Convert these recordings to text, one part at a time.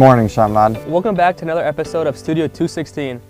morning, Chaminade. Welcome back to another episode of Studio 216.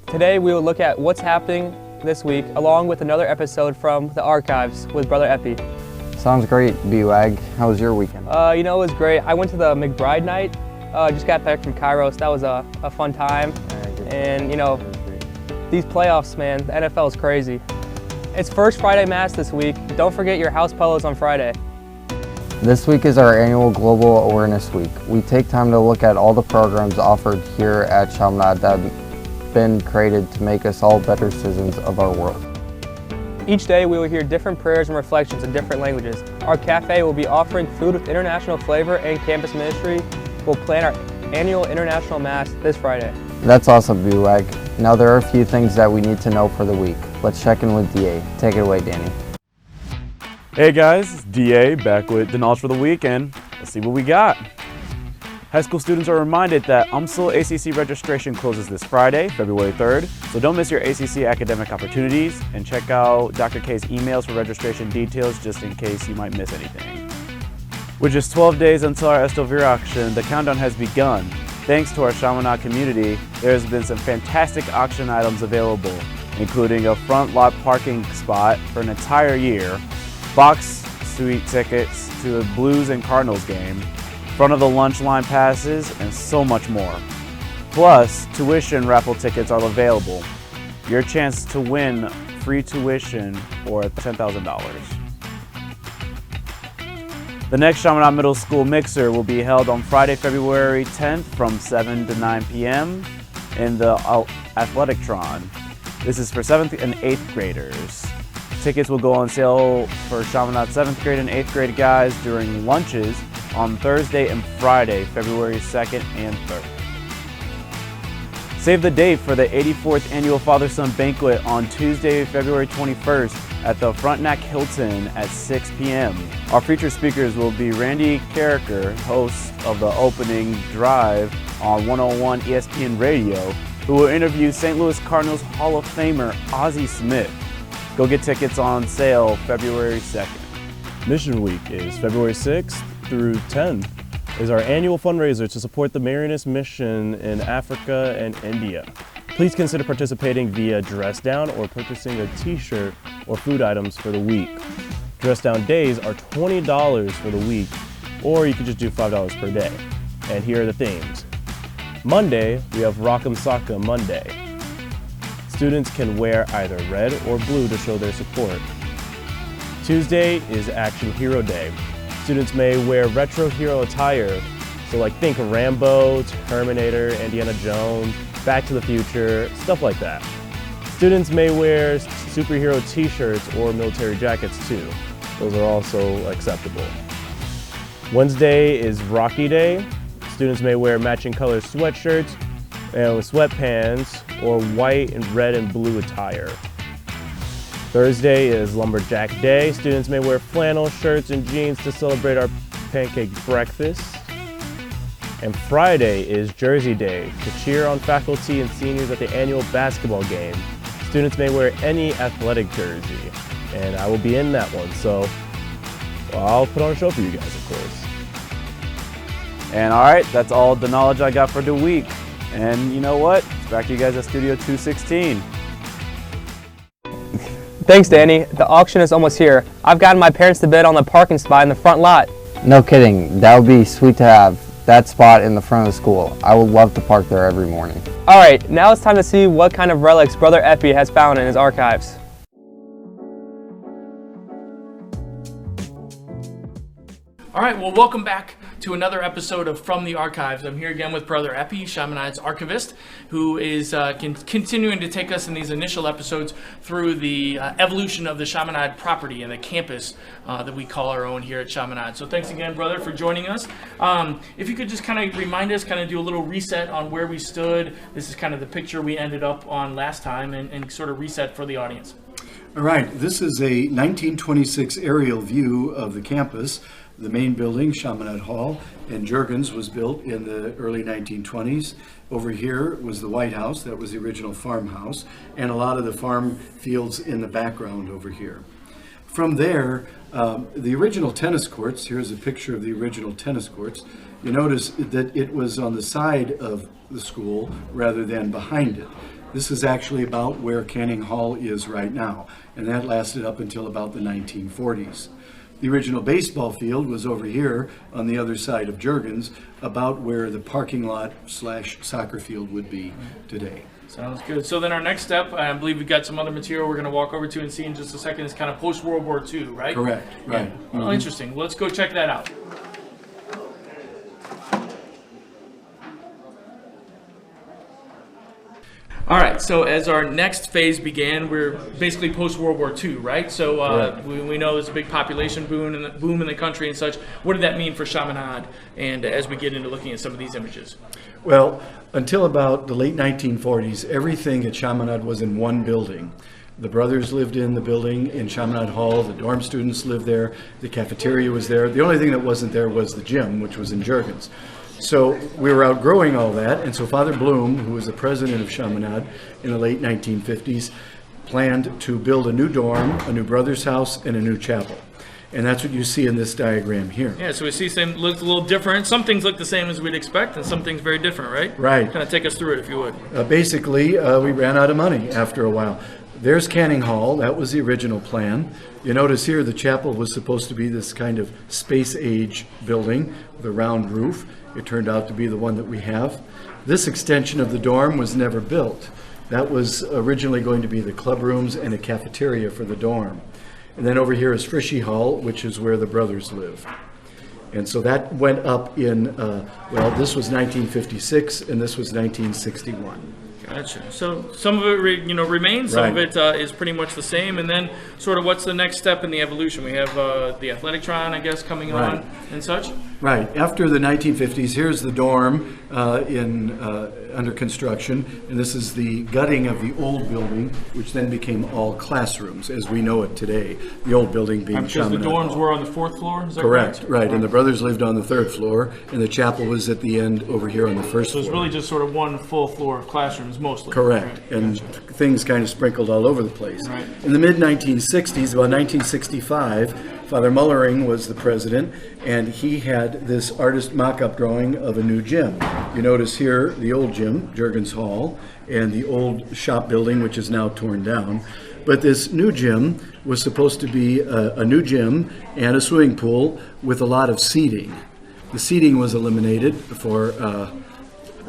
Today we will look at what's happening this week, along with another episode from the archives with Brother Epi. Sounds great, B-Wag. How was your weekend? It was great. I went to the McBride night. Just got back from Cairo, so that was a fun time. And these playoffs, man, the NFL is crazy. It's First Friday Mass this week. Don't forget your house pillows on Friday. This week is our annual Global Awareness Week. We take time to look at all the programs offered here at Chaminade that have been created to make us all better citizens of our world. Each day we will hear different prayers and reflections in different languages. Our cafe will be offering food with international flavor, and campus ministry will plan our annual International Mass this Friday. That's awesome, B-Wag. Now there are a few things that we need to know for the week. Let's check in with DA. Take it away, Danny. Hey guys, it's DA back with the knowledge for the weekend. Let's see what we got. High school students are reminded that UMSL ACC registration closes this Friday, February 3rd, so don't miss your ACC academic opportunities, and check out Dr. K's emails for registration details just in case you might miss anything. With just 12 days until our Estovir auction, the countdown has begun. Thanks to our Chaminade community, there has been some fantastic auction items available, including a front lot parking spot for an entire year, box suite tickets to a Blues and Cardinals game, front of the lunch line passes, and so much more. Plus, tuition raffle tickets are available. Your chance to win free tuition or $10,000. The next Chaminade Middle School Mixer will be held on Friday, February 10th from 7 to 9 p.m. in the Athletictron. This is for 7th and 8th graders. Tickets will go on sale for Chaminade 7th grade and 8th grade guys during lunches on Thursday and Friday, February 2nd and 3rd. Save the date for the 84th Annual Father-Son Banquet on Tuesday, February 21st at the Frontenac Hilton at 6 p.m. Our featured speakers will be Randy Carricker, host of the opening drive on 101 ESPN Radio, who will interview St. Louis Cardinals Hall of Famer Ozzie Smith. Go get tickets on sale February 2nd. Mission Week is February 6th through 10th. Is our annual fundraiser to support the Marianist Mission in Africa and India. Please consider participating via dress down or purchasing a t-shirt or food items for the week. Dress down days are $20 for the week, or you could just do $5 per day. And here are the themes. Monday, we have Rock'em Sock'em Monday. Students can wear either red or blue to show their support. Tuesday is Action Hero Day. Students may wear retro hero attire, so like think Rambo, Terminator, Indiana Jones, Back to the Future, stuff like that. Students may wear superhero t-shirts or military jackets too. Those are also acceptable. Wednesday is Rocky Day. Students may wear matching color sweatshirts and sweatpants or white and red and blue attire. Thursday is Lumberjack Day. Students may wear flannel shirts and jeans to celebrate our pancake breakfast. And Friday is Jersey Day to cheer on faculty and seniors at the annual basketball game. Students may wear any athletic jersey, and I will be in that one, so I'll put on a show for you guys, of course. And all right, that's all the knowledge I got for the week. And you know what? Back to you guys at Studio 216. Thanks, Danny. The auction is almost here. I've gotten my parents to bid on the parking spot in the front lot. No kidding. That would be sweet to have that spot in the front of the school. I would love to park there every morning. All right, now it's time to see what kind of relics Brother Epi has found in his archives. All right, well, welcome back to another episode of From the Archives. I'm here again with Brother Epi, Chaminade's archivist, who is continuing to take us in these initial episodes through the evolution of the Chaminade property and the campus that we call our own here at Chaminade. So thanks again, brother, for joining us. If you could just kind of remind us, kind of do a little reset on where we stood. This is kind of the picture we ended up on last time, and sort of reset for the audience. All right, this is a 1926 aerial view of the campus. The main building, Chaminade Hall, and Juergens was built in the early 1920s. Over here was the White House, that was the original farmhouse, and a lot of the farm fields in the background over here. From there, The original tennis courts, here's a picture of the original tennis courts. You notice that it was on the side of the school rather than behind it. This is actually about where Canning Hall is right now, and that lasted up until about the 1940s. The original baseball field was over here on the other side of Juergens, about where the parking lot / soccer field would be today. Sounds good. So then our next step, I believe we've got some other material we're going to walk over to and see in just a second, is kind of post-World War II, right? Correct, right. Yeah. Oh, interesting. Let's go check that out. All right, so as our next phase began, we're basically post-World War II, right? So we know there's a big population boom in the country and such. What did that mean for Chaminade? And as we get into looking at some of these images. Well, until about the late 1940s, everything at Chaminade was in one building. The brothers lived in the building in Chaminade Hall, the dorm students lived there, the cafeteria was there. The only thing that wasn't there was the gym, which was in Juergens. So we were outgrowing all that, and so Father Bloom, who was the president of Chaminade in the late 1950s, planned to build a new dorm, a new brother's house, and a new chapel. And that's what you see in this diagram here. Yeah, so we see some look a little different. Some things look the same as we'd expect, and some things very different, right? Right. Kind of take us through it, if you would. Basically, we ran out of money after a while. There's Canning Hall. That was the original plan. You notice here the chapel was supposed to be this kind of space-age building with a round roof. It turned out to be the one that we have. This extension of the dorm was never built. That was originally going to be the club rooms and a cafeteria for the dorm. And then over here is Frischi Hall, which is where the brothers live. And so that went up in, well, this was 1956 and this was 1961. Gotcha. So some of it, remains. Some of it is pretty much the same. And then, sort of, what's the next step in the evolution? We have the Athletic-tron, I guess, coming on and such. Right. After the 1950s, here's the dorm under construction, and this is the gutting of the old building, which then became all classrooms as we know it today. The old building being Because the Chaminade dorms Hall. were on the 4th floor. Is that Correct. Right. And the brothers lived on the 3rd floor, and the chapel was at the end over here on the 1st So it's floor. really just sort of one full floor of classrooms, mostly. Correct, Right. and things kind of sprinkled all over the place. Right. In the mid-1960s, about 1965, Father Mullering was the president, and he had this artist mock-up drawing of a new gym. You notice here the old gym, Juergens Hall, and the old shop building, which is now torn down. But this new gym was supposed to be a new gym and a swimming pool with a lot of seating. The seating was eliminated for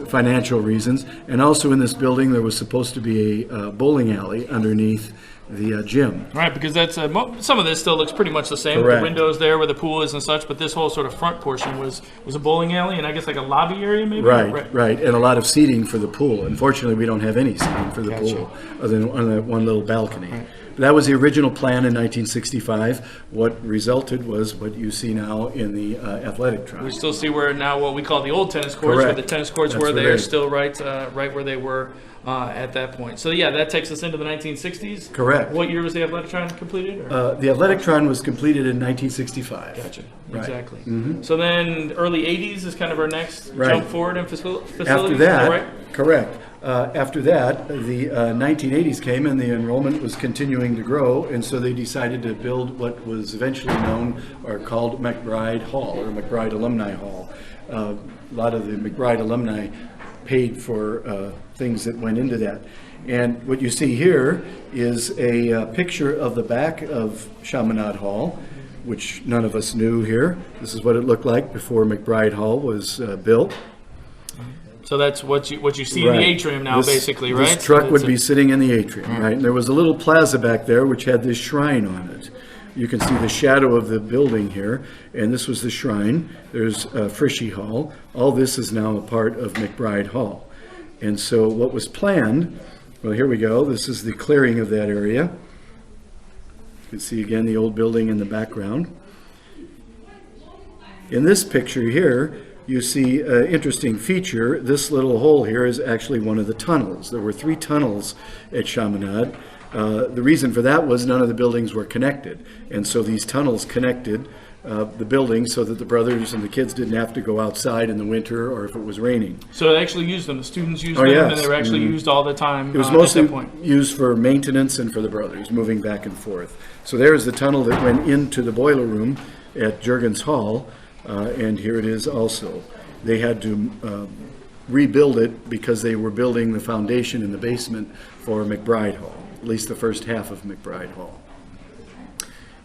financial reasons, and also in this building there was supposed to be a bowling alley underneath the gym. Right, because that's some of this still looks pretty much the same. Correct. The windows there where the pool is and such, but this whole sort of front portion was a bowling alley and I guess like a lobby area maybe? Right, and a lot of seating for the pool. Unfortunately, we don't have any seating for the pool other than on that one little balcony. That was the original plan in 1965. What resulted was what you see now in the Athletic-tron. We still see where now what we call the old tennis courts, where Correct. the tennis courts That's were where there, they- still right where they were at that point. So yeah, that takes us into the 1960s. Correct. What year was the Athletic-tron completed? Or? The Athletic-tron was completed in 1965. Gotcha. Right. Exactly. So then early 80s is kind of our next Right. jump forward in facilities. After is that, right? correct. After that, the 1980s came and the enrollment was continuing to grow, and so they decided to build what was eventually known or called McBride Hall or McBride Alumni Hall. A lot of the McBride alumni paid for things that went into that. And what you see here is a picture of the back of Chaminade Hall, which none of us knew here. This is what it looked like before McBride Hall was built. So that's what you see in the Right. atrium now, This- basically, right? This truck So would it's be sitting in the atrium, right? And there was a little plaza back there which had this shrine on it. You can see the shadow of the building here, and this was the shrine. There's Frischi Hall. All this is now a part of McBride Hall. And so what was planned, well, here we go. This is the clearing of that area. You can see again the old building in the background. In this picture here, you see an interesting feature. This little hole here is actually one of the tunnels. There were 3 tunnels at Chaminade. The reason for that was none of the buildings were connected. And so these tunnels connected the building so that the brothers and the kids didn't have to go outside in the winter or if it was raining. So they actually used them. The students used Oh, them, yes. and they were actually used all the time. It was at mostly that point. used for maintenance and for the brothers, moving back and forth. So there is the tunnel that went into the boiler room at Jurgens Hall, and here it is also. They had to rebuild it because they were building the foundation in the basement for McBride Hall, at least the first half of McBride Hall.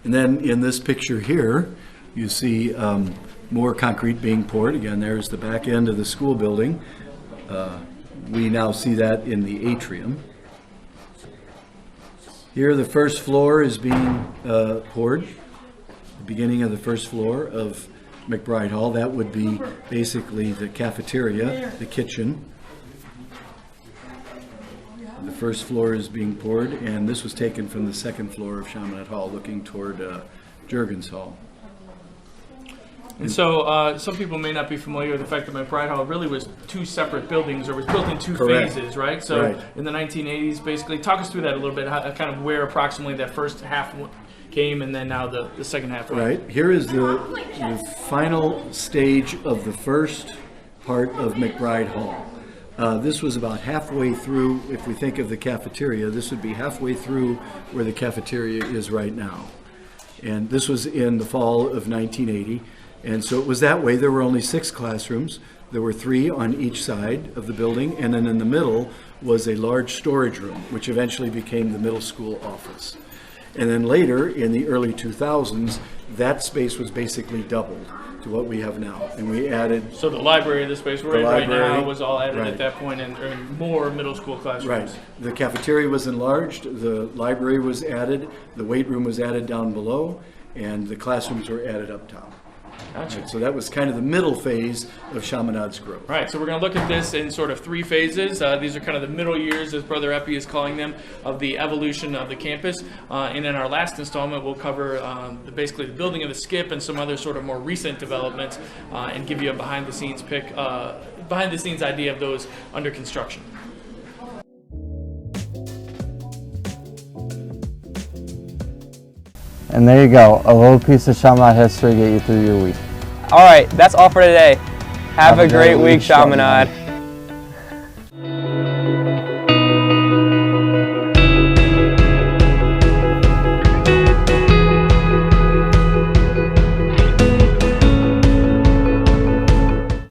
And then in this picture here, you see more concrete being poured. Again, there's the back end of the school building. We now see that in the atrium. Here the first floor is being poured, the beginning of the first floor of McBride Hall. That would be basically the cafeteria, the kitchen. The first floor is being poured, and this was taken from the second floor of Chaminade Hall, looking toward Jurgens Hall. And so some people may not be familiar with the fact that McBride Hall really was two separate buildings, or was built in two Correct. phases, right? So Right. in the 1980s, basically, talk us through that a little bit, how, kind of where approximately that first half came, and then now the second half. Right, here is the final stage of the first part of McBride Hall. This was about halfway through, if we think of the cafeteria, this would be halfway through where the cafeteria is right now. And this was in the fall of 1980. And so it was that way. There were only 6 classrooms. There were 3 on each side of the building. And then in the middle was a large storage room, which eventually became the middle school office. And then later, in the early 2000s, that space was basically doubled to what we have now. And we added, So the library, the space we're in right now, library, was all added right. at that point, and more middle school classrooms. right, the cafeteria was enlarged, the library was added, the weight room was added down below, and the classrooms were added up top. Gotcha. So that was kind of the middle phase of Chaminade's growth. All right, so we're going to look at this in sort of 3 phases. These are kind of the middle years, as Brother Epi is calling them, of the evolution of the campus. And in our last installment, we'll cover basically the building of the skip and some other sort of more recent developments, and give you a behind-the-scenes behind-the-scenes idea of those under construction. And there you go, a little piece of Chaminade history to get you through your week. All right, that's all for today. Have a great week, Chaminade.